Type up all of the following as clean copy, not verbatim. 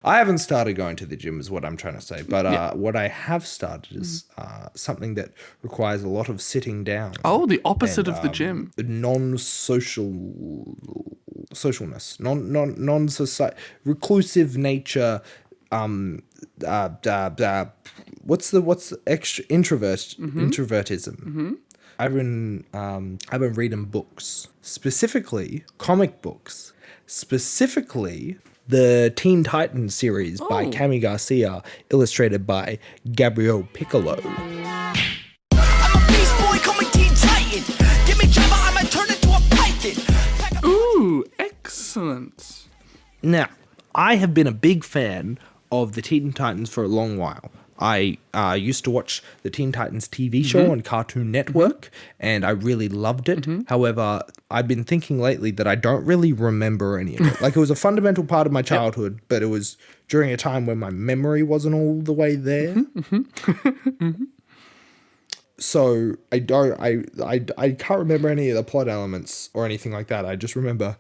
I haven't started going to the gym is what I'm trying to say. But what I have started is something that requires a lot of sitting down. Oh, the opposite of the gym. Socialness, non-society, reclusive nature. What's the extra introvertism? I've been reading books, specifically comic books, specifically the Teen Titans series by Cami Garcia, illustrated by Gabriel Piccolo. I'm a beast boy, call me Teen Titan. Give me Java, I'ma turn into a python. Ooh, excellent. Now, I have been a big fan of the Teen Titans for a long while. I used to watch the Teen Titans TV show on Cartoon Network, and I really loved it. However, I've been thinking lately that I don't really remember any of it. Like, it was a fundamental part of my childhood, but it was during a time when my memory wasn't all the way there. So I can't remember any of the plot elements or anything like that. I just remember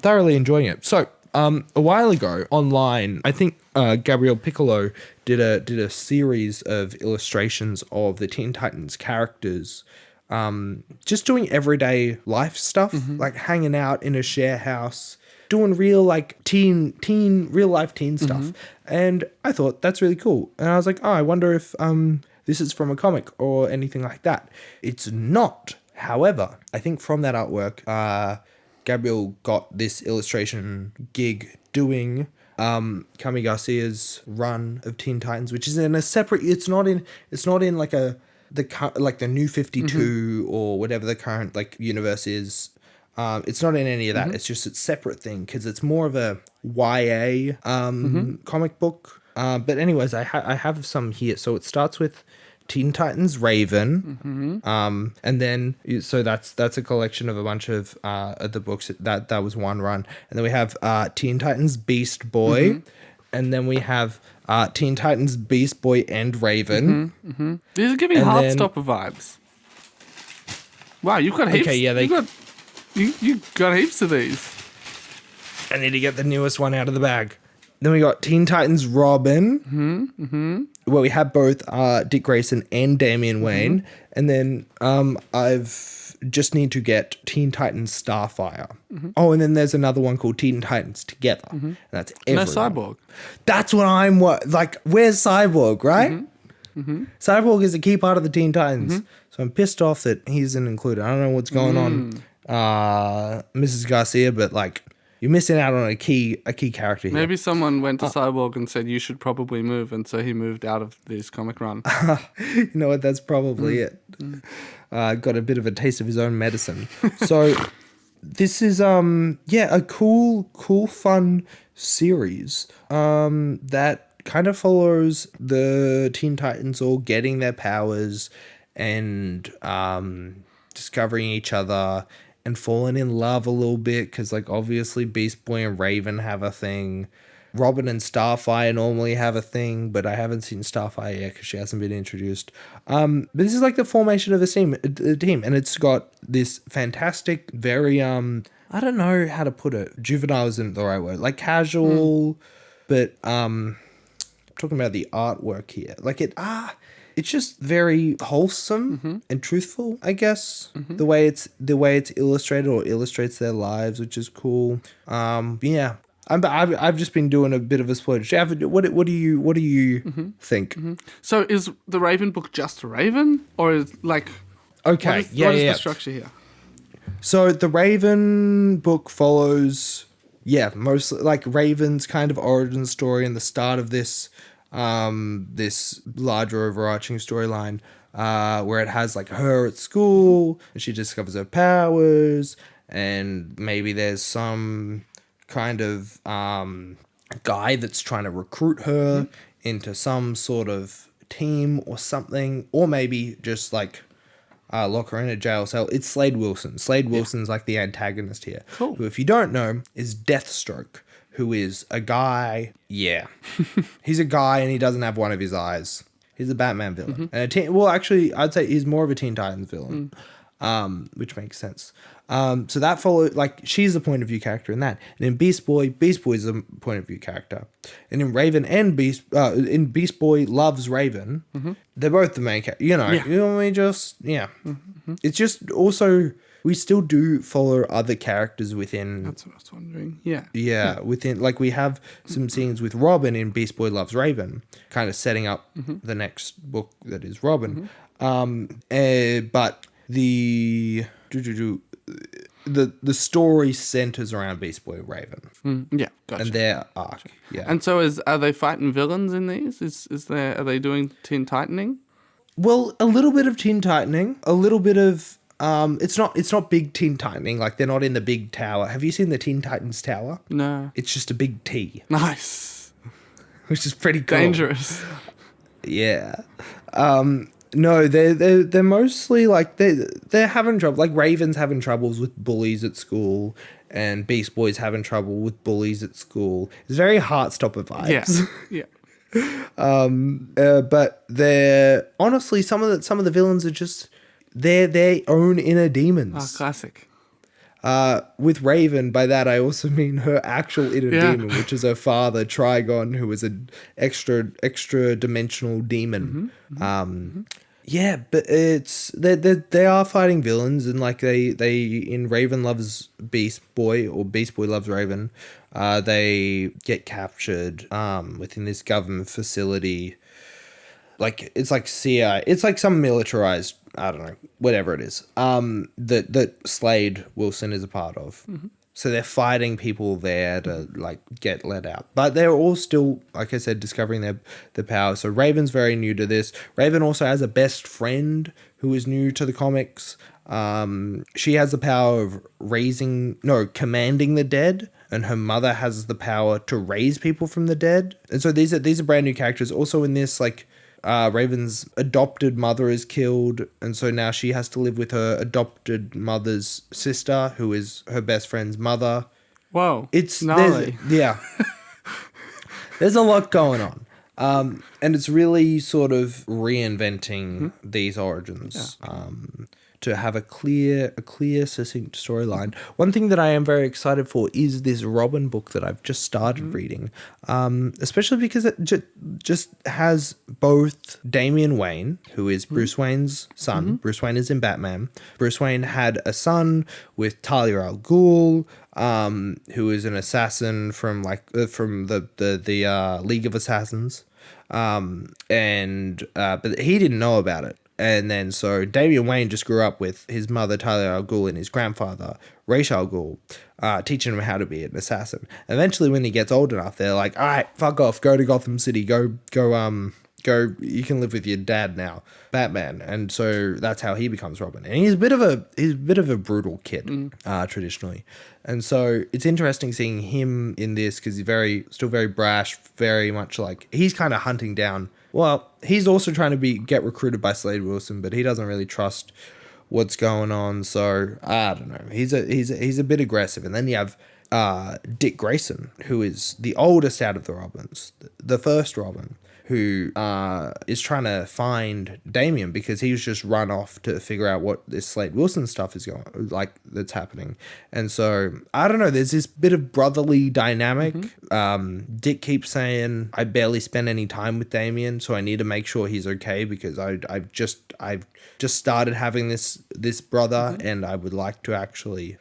thoroughly enjoying it. So a while ago online, I think Gabriel Piccolo did a series of illustrations of the Teen Titans characters, just doing everyday life stuff, like hanging out in a share house, doing real like real life teen stuff. And I thought that's really cool. And I was like, oh, I wonder if this is from a comic or anything like that. It's not. However, I think from that artwork, Gabriel got this illustration gig doing Cami Garcia's run of Teen Titans, which is in a separate. It's not in like the New 52 or whatever the current like universe is. It's not in any of that. It's just a separate thing because it's more of a YA comic book. But anyways, I have some here. So it starts with Teen Titans Raven, and then so that's a collection of a bunch of the books. That was one run, and then we have Teen Titans Beast Boy, and then we have Teen Titans Beast Boy and Raven. These are giving Heartstopper vibes. Wow, you've got heaps. Okay, yeah, you got heaps of these. I need to get the newest one out of the bag. Then we got Teen Titans Robin, where we have both Dick Grayson and Damian Wayne. And then I've just need to get Teen Titans Starfire. Oh, and then there's another one called Teen Titans Together. And that's everyone. No Cyborg. That's what I'm like. Where's Cyborg, right? Cyborg is a key part of the Teen Titans. So I'm pissed off that he isn't included. I don't know what's going on, Mrs. Garcia, but like, you're missing out on a key character here. Maybe someone went to Cyborg and said, you should probably move, and so he moved out of this comic run. You know what? That's probably it. Got a bit of a taste of his own medicine. So this is, a cool, fun series that kind of follows the Teen Titans all getting their powers and discovering each other and falling in love a little bit, because like obviously Beast Boy and Raven have a thing. Robin and Starfire normally have a thing, but I haven't seen Starfire yet because she hasn't been introduced. But this is like the formation of the team, and it's got this fantastic, very I don't know how to put it. Juvenile isn't the right word. Like casual, but talking about the artwork here, like it's just very wholesome and truthful, I guess. The way it's illustrated or illustrates their lives, which is cool. Yeah, I've just been doing a bit of a splurge. What do you think? So is the Raven book just Raven, or is like okay? What is the structure here? So the Raven book follows mostly like Raven's kind of origin story and the start of this larger overarching storyline where it has like her at school and she discovers her powers, and maybe there's some kind of guy that's trying to recruit her into some sort of team or something, or maybe just like lock her in a jail cell. It's Slade Wilson. Slade Wilson's like the antagonist here, who, if you don't know, is Deathstroke, who is a guy. Yeah. He's a guy and he doesn't have one of his eyes. He's a Batman villain. And actually, I'd say he's more of a Teen Titans villain, which makes sense. So that follows, like, she's the point of view character in that. And in Beast Boy is a point of view character. And in Raven and in Beast Boy Loves Raven, they're both the main character. You know, we just, It's just also, we still do follow other characters within. That's what I was wondering. Yeah. Yeah, within, like, we have some scenes with Robin in Beast Boy Loves Raven, kind of setting up the next book that is Robin. But the story centers around Beast Boy Raven. Yeah, gotcha. And their arc. Yeah. And so are they fighting villains in these? Are they doing Teen Titaning? Well, a little bit of Teen Titaning, a little bit of it's not big Teen Titaning, like they're not in the big tower. Have you seen the Teen Titans tower? No. It's just a big T. Nice. Which is pretty cool. Dangerous. Yeah. No, they're mostly like they're having trouble. Like Raven's having troubles with bullies at school, and Beast Boy's having trouble with bullies at school. It's very Heartstopper vibes. Yeah. But they're honestly some of the villains are just they're their own inner demons. Oh, classic. With Raven, by that I also mean her actual inner demon, which is her father, Trigon, who is an extra dimensional demon. Yeah, but it's they are fighting villains, and like they in Raven Loves Beast Boy or Beast Boy Loves Raven, they get captured within this government facility. Like it's like CI, it's like some militarized, I don't know, whatever it is. That Slade Wilson is a part of. So they're fighting people there to like get let out, but they're all still, like I said, discovering their power. So Raven's very new to this. Raven also has a best friend who is new to the comics. She has the power of commanding the dead, and her mother has the power to raise people from the dead. And so these are brand new characters. Also in this, like, Raven's adopted mother is killed, and so now she has to live with her adopted mother's sister, who is her best friend's mother. Whoa. It's gnarly. There's a lot going on. And it's really sort of reinventing these origins. To have a clear, succinct storyline. One thing that I am very excited for is this Robin book that I've just started reading, especially because it just has both Damian Wayne, who is Bruce Wayne's son. Bruce Wayne is in Batman. Bruce Wayne had a son with Talia al Ghul, who is an assassin from the League of Assassins, but he didn't know about it. And then so Damian Wayne just grew up with his mother, Talia al Ghul, and his grandfather, Ra's al Ghul, teaching him how to be an assassin. Eventually, when he gets old enough, they're like, all right, fuck off, go to Gotham City, go, you can live with your dad now, Batman. And so that's how he becomes Robin. And he's a bit of a brutal kid, traditionally. And so it's interesting seeing him in this because he's still very brash, very much like, he's kind of hunting down. Well, he's also trying to get recruited by Slade Wilson, but he doesn't really trust what's going on. So I don't know. He's a bit aggressive. And then you have Dick Grayson, who is the oldest out of the Robins, the first Robin, who is trying to find Damian because he was just run off to figure out what this Slade Wilson stuff is that's happening. And so I don't know, there's this bit of brotherly dynamic. Dick keeps saying, I barely spend any time with Damian, so I need to make sure he's okay because I've just started having this brother, and I would like to actually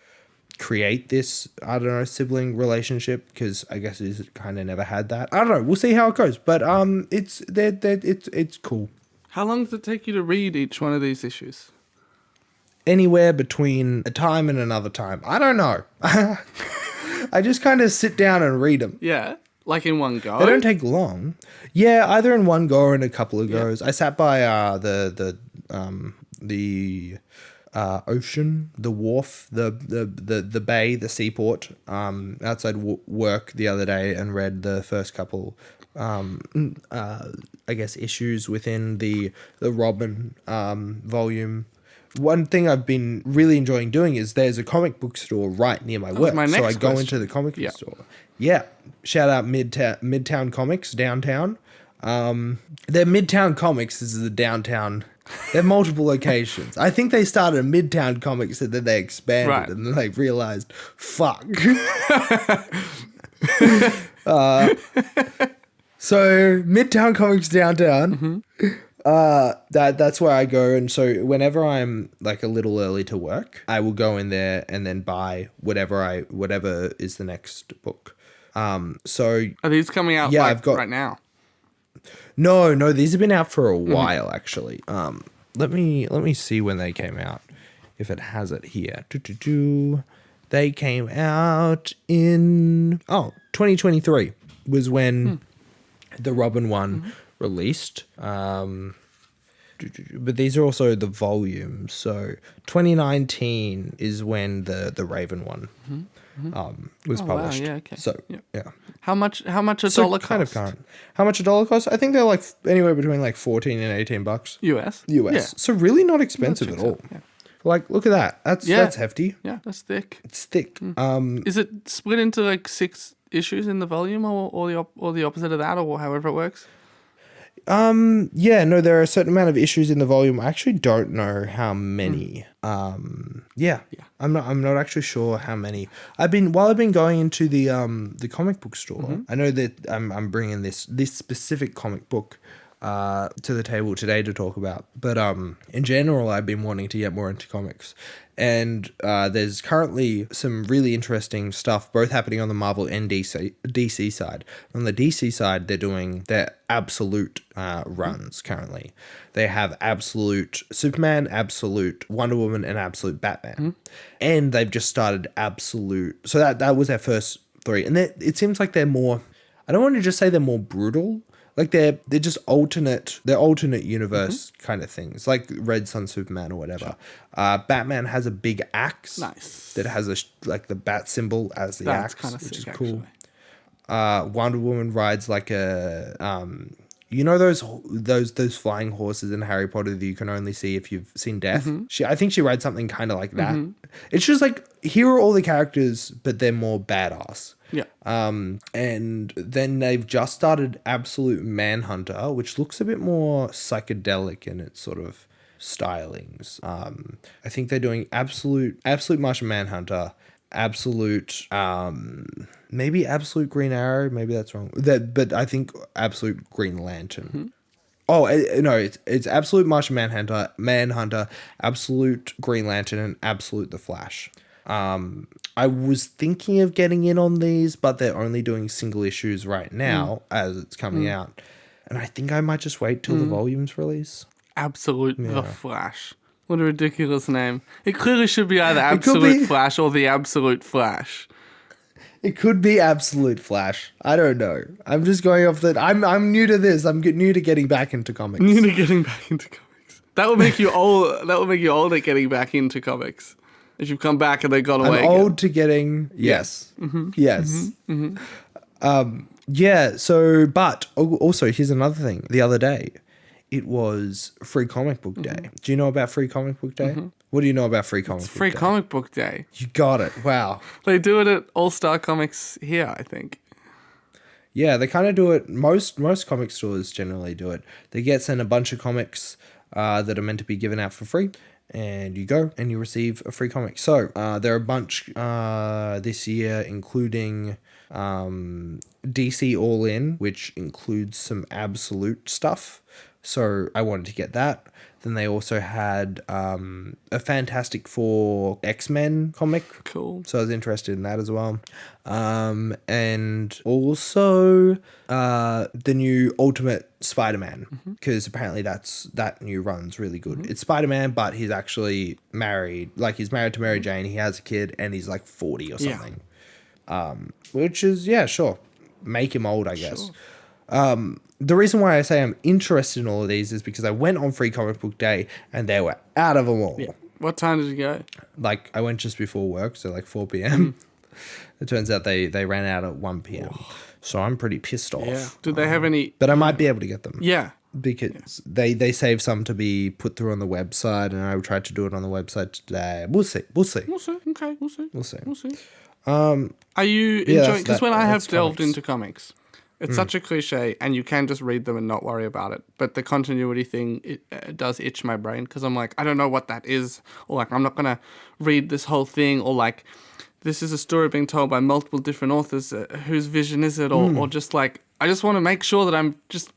create this, I don't know, sibling relationship, because I guess he's kind of never had that. I don't know. We'll see how it goes, but it's cool. How long does it take you to read each one of these issues? Anywhere between a time and another time. I don't know. I just kind of sit down and read them. Yeah, like in one go. They don't take long. Yeah, either in one go or in a couple of goes. I sat by the ocean, the wharf, the bay, the seaport, outside work the other day and read the first couple, I guess, issues within the Robin volume. One thing I've been really enjoying doing is there's a comic book store right near my work. So I go into the comic book store. Yeah. Shout out Midtown Comics, downtown. Their Midtown Comics is the downtown They have multiple locations. I think they started at Midtown Comics and then they expanded and then they realized, fuck. So Midtown Comics downtown. That's where I go, and so whenever I'm like a little early to work, I will go in there and then buy whatever is the next book. So are these coming out right now? No, these have been out for a while actually. Let me see when they came out. If it has it here. They came out in 2023 was when the Robin one released. But these are also the volumes. So 2019 is when the Raven one was published. Wow, yeah, okay. So yeah. How much a dollar cost? Kind of current. How much a dollar costs? I think they're like anywhere between like $14 and $18. US. Yeah. So really not expensive at all. Yeah. Like, look at that. That's hefty. Yeah, that's thick. It's thick. Is it split into like 6 issues in the volume, or the opposite of that, or however it works? Yeah, no, there are a certain amount of issues in the volume. I actually don't know how many. Yeah. I'm not actually sure how many. I've been going into the comic book store. I know that I'm bringing this specific comic book to the table today to talk about. But in general, I've been wanting to get more into comics. And there's currently some really interesting stuff both happening on the Marvel and DC side. On the DC side, they're doing their absolute runs currently. They have absolute Superman, absolute Wonder Woman, and absolute Batman. And they've just started absolute... So that was their first 3. And it seems like they're more... I don't want to just say they're more brutal. Like they're just alternate universe kind of things, like Red Sun Superman or whatever. Sure. Batman has a big axe that has the bat symbol as the axe, which is cool. Wonder Woman rides like a those flying horses in Harry Potter that you can only see if you've seen Death. I think she rides something kind of like that. It's just like, here are all the characters, but they're more badass. Yeah. And then they've just started Absolute Manhunter, which looks a bit more psychedelic in its sort of stylings. I think they're doing Absolute Martian Manhunter, Absolute, maybe Absolute Green Arrow, maybe that's wrong. But I think Absolute Green Lantern. Oh, no, it's Absolute Martian Manhunter, Absolute Green Lantern, and Absolute the Flash. I was thinking of getting in on these, but they're only doing single issues right now as it's coming out. And I think I might just wait till the volumes release. Absolute the Flash. What a ridiculous name. It clearly should be either Absolute Flash or the Absolute Flash. It could be Absolute Flash. I don't know. I'm just going off that. I'm new to this. I'm new to getting back into comics. That would make you old. That would make you old at getting back into comics. If you've come back and they've gone away. I'm old to getting... Yes. Yes. Yeah, so... But also, here's another thing. The other day, it was Free Comic Book Day. Do you know about Free Comic Book Day? What do you know about Free Comic Book Day? Free Comic Book Day. You got it. Wow. They do it at All-Star Comics here, I think. Yeah, they kind of do it. Most comic stores generally do it. They get sent a bunch of comics that are meant to be given out for free. And you go and you receive a free comic. So there are a bunch this year, including DC All In, which includes some Absolute stuff. So I wanted to get that. Then they also had a Fantastic Four X-Men comic. Cool. So I was interested in that as well. And also the new Ultimate Spider-Man, because apparently that new run's really good. It's Spider-Man, but he's actually married. Like, he's married to Mary Jane. He has a kid, and he's like 40 or something. Which is, yeah, sure. Make him old, I guess. Sure. The reason why I say I'm interested in all of these is because I went on Free Comic Book Day and they were out of them all. Yeah. What time did you go? Like, I went just before work, so like 4 p.m. It turns out they ran out at 1 p.m. So I'm pretty pissed off. Yeah. Did they have any... But I might be able to get them. Yeah. Because they save some to be put through on the website, and I tried to do it on the website today. We'll see. Okay, we'll see. Are you enjoying... Because when I have delved into comics... It's such a cliche, and you can just read them and not worry about it. But the continuity thing, it does itch my brain, because I'm like, I don't know what that is, or like, I'm not gonna read this whole thing, or like, this is a story being told by multiple different authors. Whose vision is it, or just like, I just want to make sure that I'm just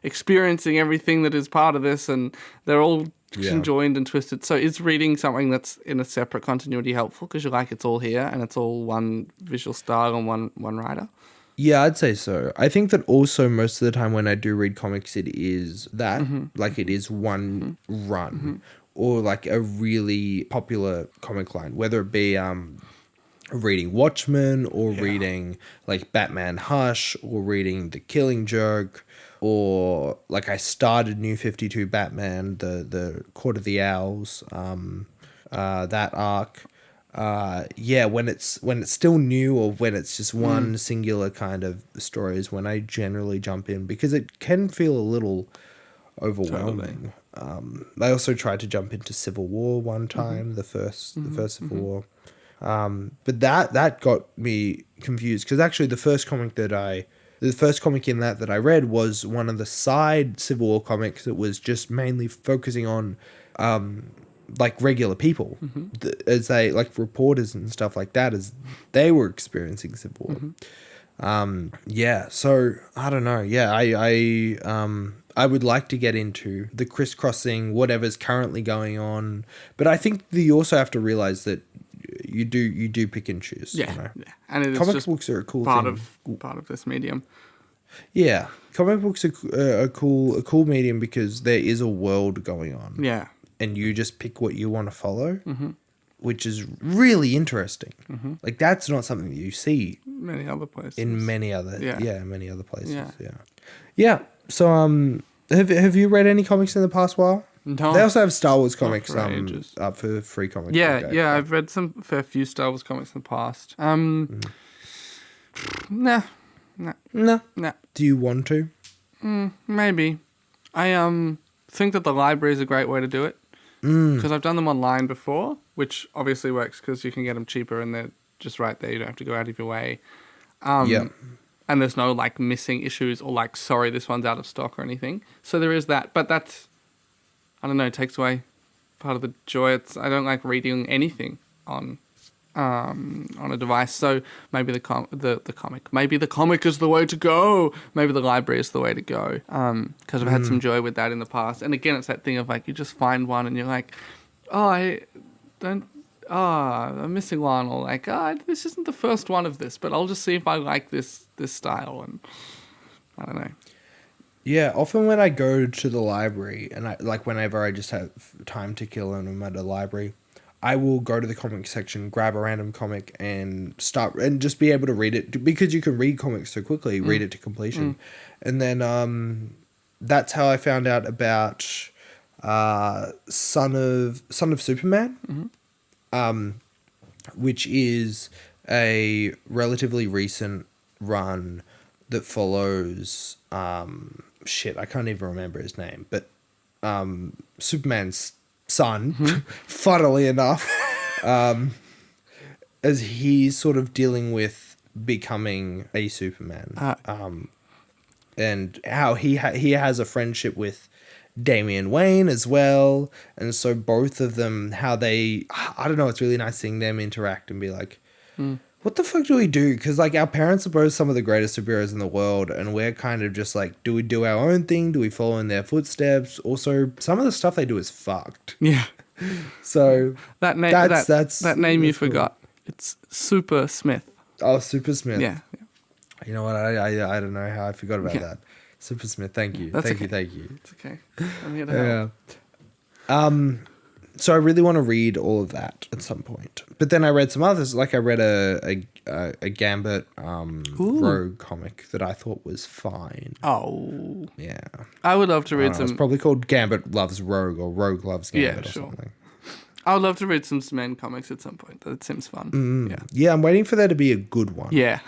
experiencing everything that is part of this, and they're all conjoined and twisted. So is reading something that's in a separate continuity helpful, because you're like, it's all here and it's all one visual style and one writer? Yeah, I'd say so. I think that also most of the time when I do read comics, it is that, like it is one run or like a really popular comic line, whether it be reading Watchmen or reading like Batman Hush or reading The Killing Joke, or like I started New 52 Batman, the Court of the Owls, that arc. When it's still new, or when it's just one singular kind of story, is when I generally jump in, because it can feel a little overwhelming. I also tried to jump into Civil War one time, the first Civil War. But that got me confused, because actually the first comic in that I read was one of the side Civil War comics that was just mainly focusing on like regular people, as they like reporters and stuff like that, as they were experiencing Civil War. So I don't know. I would like to get into the crisscrossing, whatever's currently going on, but I think that you also have to realize that you do pick and choose. Yeah, you know? And it is comic just books are a cool part thing. Part of this medium. Yeah, comic books are a cool medium, because there is a world going on. Yeah. And you just pick what you want to follow, which is really interesting. Like, that's not something that you see many other places. In many other places. Yeah. So, have you read any comics in the past while? No. They also have Star Wars comics up for free comics. Yeah, I've read some fair few Star Wars comics in the past. Nah. Do you want to? Maybe. I think that the library is a great way to do it, because I've done them online before, which obviously works because you can get them cheaper and they're just right there. You don't have to go out of your way. And there's no like missing issues or like, sorry, this one's out of stock or anything. So there is that, but that's, I don't know, it takes away part of the joy. I don't like reading anything on a device. So maybe the comic. Maybe the comic is the way to go. Maybe the library is the way to go. Because I've had some joy with that in the past. And again, it's that thing of like, you just find one and you're like, I'm missing one, or like, this isn't the first one of this, but I'll just see if I like this style, and I don't know. Yeah, often when I go to the library, and whenever I just have time to kill and I'm at a library, I will go to the comic section, grab a random comic, and start, and just be able to read it, because you can read comics so quickly, read it to completion. And then that's how I found out about Son of Superman, which is a relatively recent run that follows I can't even remember his name, but Superman's son, funnily enough, as he's sort of dealing with becoming a Superman, and how he has a friendship with Damian Wayne as well, and so both of them, how they, I don't know, it's really nice seeing them interact and be like, what the fuck do we do? Because like, our parents are both some of the greatest superheroes in the world, and we're kind of just like, do we do our own thing? Do we follow in their footsteps? Also, some of the stuff they do is fucked. Yeah. So that name you forgot. It's Super Smith. Oh, Super Smith. Yeah. You know what? I don't know how I forgot about that. Super Smith. Thank you. Thank you. It's okay. I'm here to help. So I really want to read all of that at some point. But then I read some others. Like, I read a Gambit Rogue comic that I thought was fine. Oh. Yeah. I would love to read some. It's probably called Gambit Loves Rogue, or Rogue Loves Gambit, or something. I would love to read some men comics at some point. That seems fun. Yeah, I'm waiting for there to be a good one. Yeah.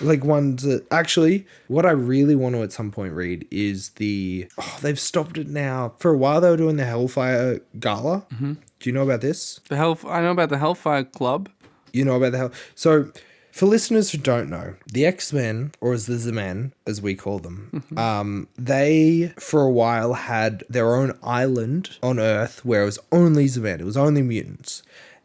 Like, ones that, actually, what I really want to at some point read is they've stopped it now. For a while they were doing the Hellfire Gala. Do you know about this? I know about the Hellfire Club. You know about so For listeners who don't know, the X-Men, or as the Z-Men, as we call them, they, for a while, had their own island on Earth where it was only Z-Men, it was only mutants.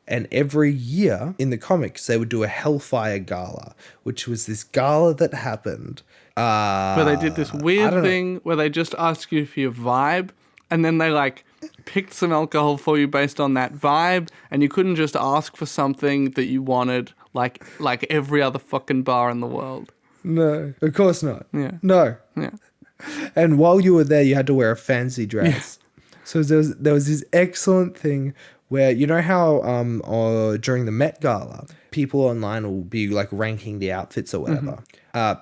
And every year in the comics, they would do a Hellfire Gala, which was this gala that happened. Where they did this weird thing where they just ask you for your vibe, and then they like picked some alcohol for you based on that vibe, and you couldn't just ask for something that you wanted like every other fucking bar in the world. No, of course not. Yeah. No. Yeah. And while you were there, you had to wear a fancy dress. So there was this excellent thing where, you know how during the Met Gala, people online will be like ranking the outfits or whatever.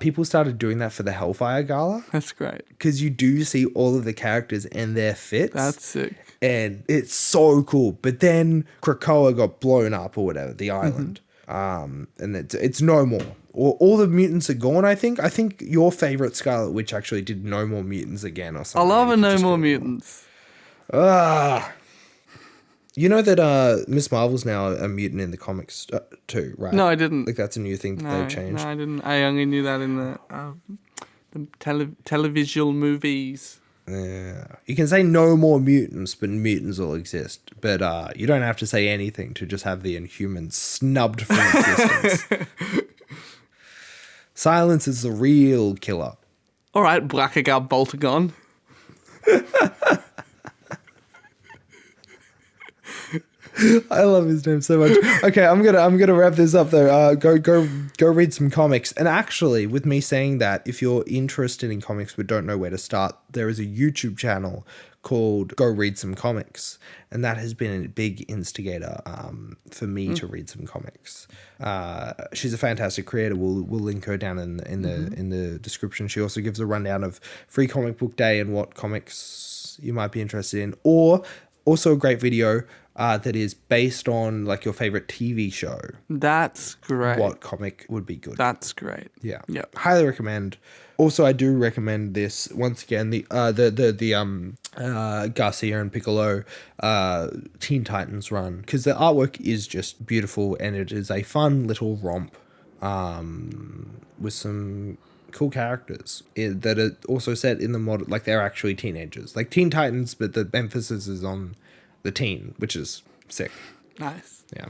People started doing that for the Hellfire Gala. That's great. Because you do see all of the characters and their fits. That's sick. And it's so cool. But then Krakoa got blown up or whatever, the island. And it's no more. All the mutants are gone, I think. I think your favorite Scarlet Witch actually did No More Mutants again or something. I love a No More Mutants. You know that Miss Marvel's now a mutant in the comics too, right? No, I didn't. Like that's a new thing that they've changed. No, I didn't. I only knew that in the televisual movies. Yeah. You can say no more mutants, but mutants will exist. But you don't have to say anything to just have the Inhumans snubbed from existence. Silence is the real killer. All right, Blackagar Boltagon. I love his name so much. Okay, I'm gonna wrap this up though. Go read some comics. And actually, with me saying that, if you're interested in comics but don't know where to start, there is a YouTube channel called Go Read Some Comics, and that has been a big instigator for me to read some comics. She's a fantastic creator. We'll link her down in the description. She also gives a rundown of Free Comic Book Day and what comics you might be interested in, or also a great video that is based on like your favorite TV show. That's great. What comic would be good? That's great. Yeah. Yep. Highly recommend. Also, I do recommend this once again. The Garcia and Piccolo Teen Titans run, because the artwork is just beautiful and it is a fun little romp with some cool characters that are also set in the model, like they're actually teenagers, like Teen Titans, but the emphasis is on the teen, which is sick. Nice. Yeah.